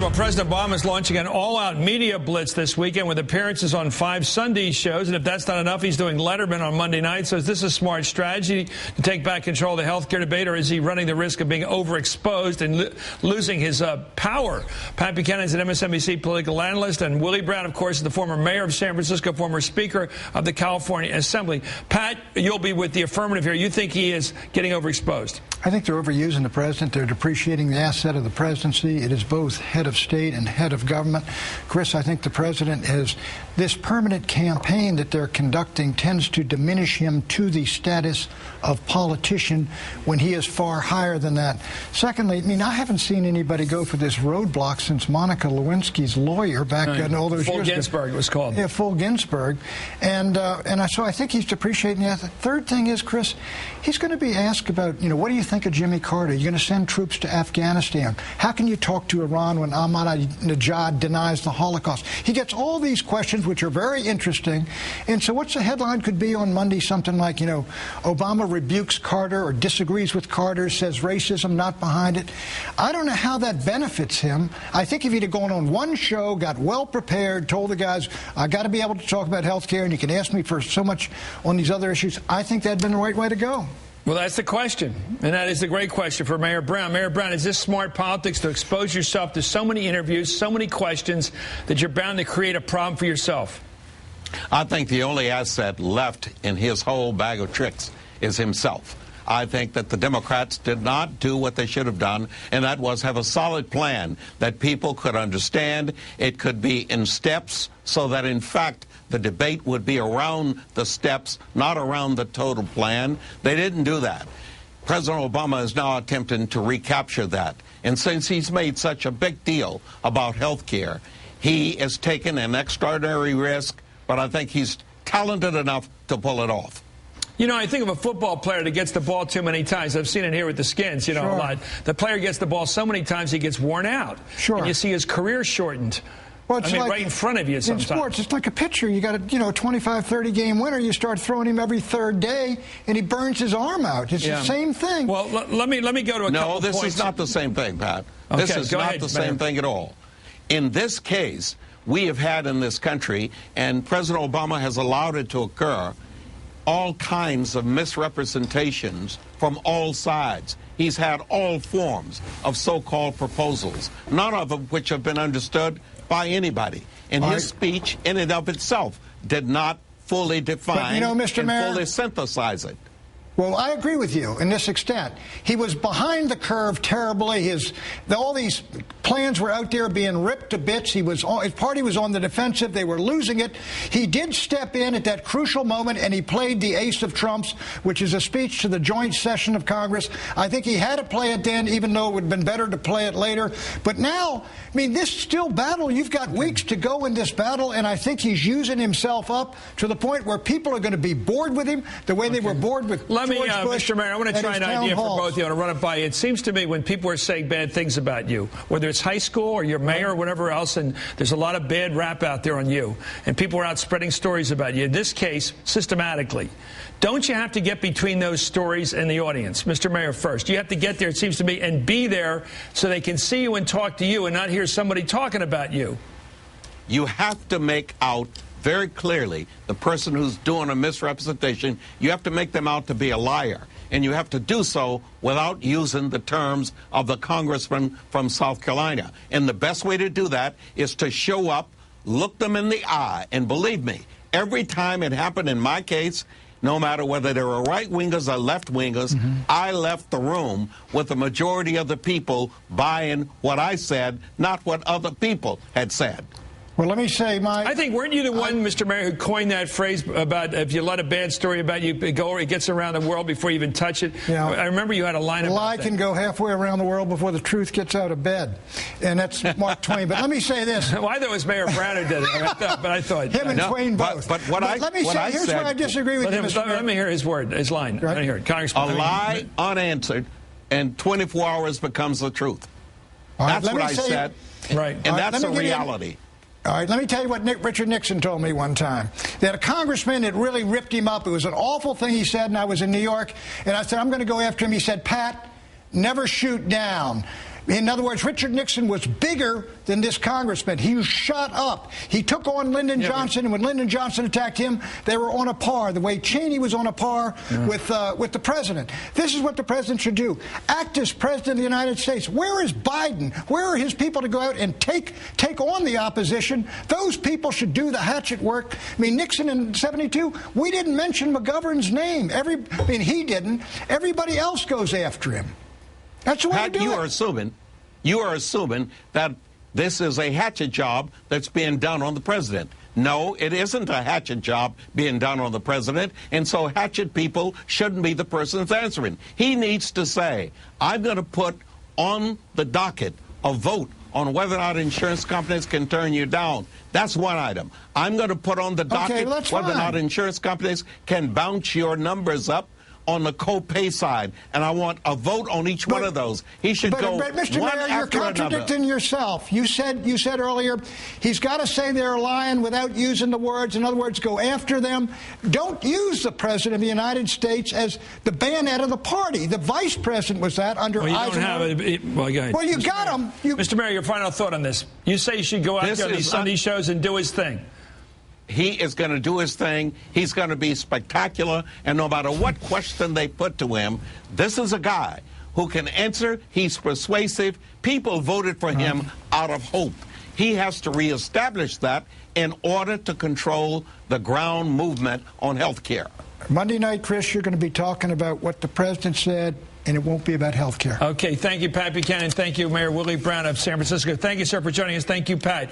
Hardball, President Obama is launching an all-out media blitz this weekend with appearances on 5 Sunday shows. And if that's not enough, he's doing Letterman on Monday night. So is this a smart strategy to take back control of the health care debate, or is he running the risk of being overexposed and losing his power? Pat Buchanan is an MSNBC political analyst, and Willie Brown, of course, is the former mayor of San Francisco, former Speaker of the California Assembly. Pat, you'll be with the affirmative here. You think he is getting overexposed? I think they're overusing the president. They're depreciating the asset of the presidency. It is both head of state and head of government. Chris, I think the president has this permanent campaign that they're conducting tends to diminish him to the status of politician when he is far higher than that. Secondly, I mean, I haven't seen anybody go for this roadblock since Monica Lewinsky's lawyer back in all those years. Full Ginsburg it was called. Yeah, Full Ginsburg. So I think he's depreciating that. The third thing is, Chris, he's going to be asked about, what do you think of Jimmy Carter? You're going to send troops to Afghanistan. How can you talk to Iran when Ahmadinejad denies the Holocaust? He gets all these questions, which are very interesting. And so what's the headline could be on Monday? Something like, Obama rebukes Carter or disagrees with Carter, says racism not behind it. I don't know how that benefits him. I think if he'd have gone on one show, got well prepared, told the guys, I got to be able to talk about health care, and you can ask me for so much on these other issues, I think that'd been the right way to go. Well, that's the question, and that is the great question for Mayor Brown. Mayor Brown, is this smart politics to expose yourself to so many interviews, so many questions, that you're bound to create a problem for yourself? I think the only asset left in his whole bag of tricks is himself. I think that the Democrats did not do what they should have done, and that was have a solid plan that people could understand. It could be in steps so that, in fact, the debate would be around the steps, not around the total plan. They didn't do that. President Obama is now attempting to recapture that. And since he's made such a big deal about health care, he has taken an extraordinary risk, but I think he's talented enough to pull it off. I think of a football player that gets the ball too many times. I've seen it here with the Skins, a lot. The player gets the ball so many times he gets worn out. Sure. And you see his career shortened. Well, it's like, right in front of you sometimes. In sports, it's like a pitcher. You got a 25-30 game winner. You start throwing him every third day, and he burns his arm out. It's the same thing. Well, let me go to a couple No, this points. is not the same thing, Pat. Okay, this is not the same thing at all. In this case, we have had in this country, and President Obama has allowed it to occur, all kinds of misrepresentations from all sides. He's had all forms of so-called proposals, none of which have been understood by anybody. And his speech in and of itself did not fully define and fully synthesize it. Well, I agree with you in this extent. He was behind the curve terribly. All these plans were out there being ripped to bits. His party was on the defensive. They were losing it. He did step in at that crucial moment, and he played the ace of trumps, which is a speech to the joint session of Congress. I think he had to play it then, even though it would have been better to play it later. But now, this still battle. You've got weeks to go in this battle, and I think he's using himself up to the point where people are going to be bored with him the way they were bored with Mr. Mayor, I want to try an idea for both of you. I want to run it by you. It seems to me when people are saying bad things about you, whether it's high school or your mayor or whatever else, and there's a lot of bad rap out there on you, and people are out spreading stories about you, in this case, systematically, don't you have to get between those stories and the audience? Mr. Mayor, first. You have to get there, it seems to me, and be there so they can see you and talk to you and not hear somebody talking about you. You have to make out very clearly the person who's doing a misrepresentation. You have to make them out to be a liar, and you have to do so without using the terms of the congressman from South Carolina. And the best way to do that is to show up, look them in the eye, and believe me, every time it happened in my case, no matter whether they were right-wingers or left-wingers, I left the room with the majority of the people buying what I said, not what other people had said. Well, let me say I think, weren't you the one, Mr. Mayor, who coined that phrase about if you let a bad story about you go, it gets around the world before you even touch it? Yeah. I remember you had a line about that. A lie can go halfway around the world before the truth gets out of bed. And that's Mark Twain. But let me say this. Well, I thought it was Mayor Brown who did it. But I thought... Him and Twain both. But let me say, here's where I disagree with you, Mr. Mayor. Let me hear his line. Right. Let me hear it. Congressman. A lie unanswered in 24 hours becomes the truth. That's what I said. Right. And that's a reality. All right, let me tell you what Richard Nixon told me one time. That a congressman had really ripped him up. It was an awful thing he said, and I was in New York, and I said, I'm going to go after him. He said, Pat, never shoot down. In other words, Richard Nixon was bigger than this congressman. He was shot up. He took on Lyndon Johnson, and when Lyndon Johnson attacked him, they were on a par, the way Cheney was on a par with the president. This is what the president should do. Act as president of the United States. Where is Biden? Where are his people to go out and take on the opposition? Those people should do the hatchet work. I mean, Nixon in 72, we didn't mention McGovern's name. He didn't. Everybody else goes after him. That's the way to do it. You are assuming that this is a hatchet job that's being done on the president. No, it isn't a hatchet job being done on the president, and so hatchet people shouldn't be the person that's answering. He needs to say, I'm going to put on the docket a vote on whether or not insurance companies can turn you down. That's one item. I'm going to put on the docket whether or not insurance companies can bounce your numbers up on the co-pay side, and I want a vote on each one of those. He should go but Mr. one Mayor, after you're contradicting another. yourself. You said earlier he's got to say they're lying without using the words. In other words, go after them. Don't use the president of the United States as the bayonet of the party. The vice president was that under Eisenhower. Well, you got him. Mr. Mayor, your final thought on this. You say he should go out there on these Sunday shows and do his thing. He is going to do his thing. He's going to be spectacular. And no matter what question they put to him, this is a guy who can answer. He's persuasive. People voted for him out of hope. He has to reestablish that in order to control the ground movement on health care. Monday night, Chris, you're going to be talking about what the president said, and it won't be about health care. Okay. Thank you, Pat Buchanan. Thank you, Mayor Willie Brown of San Francisco. Thank you, sir, for joining us. Thank you, Pat.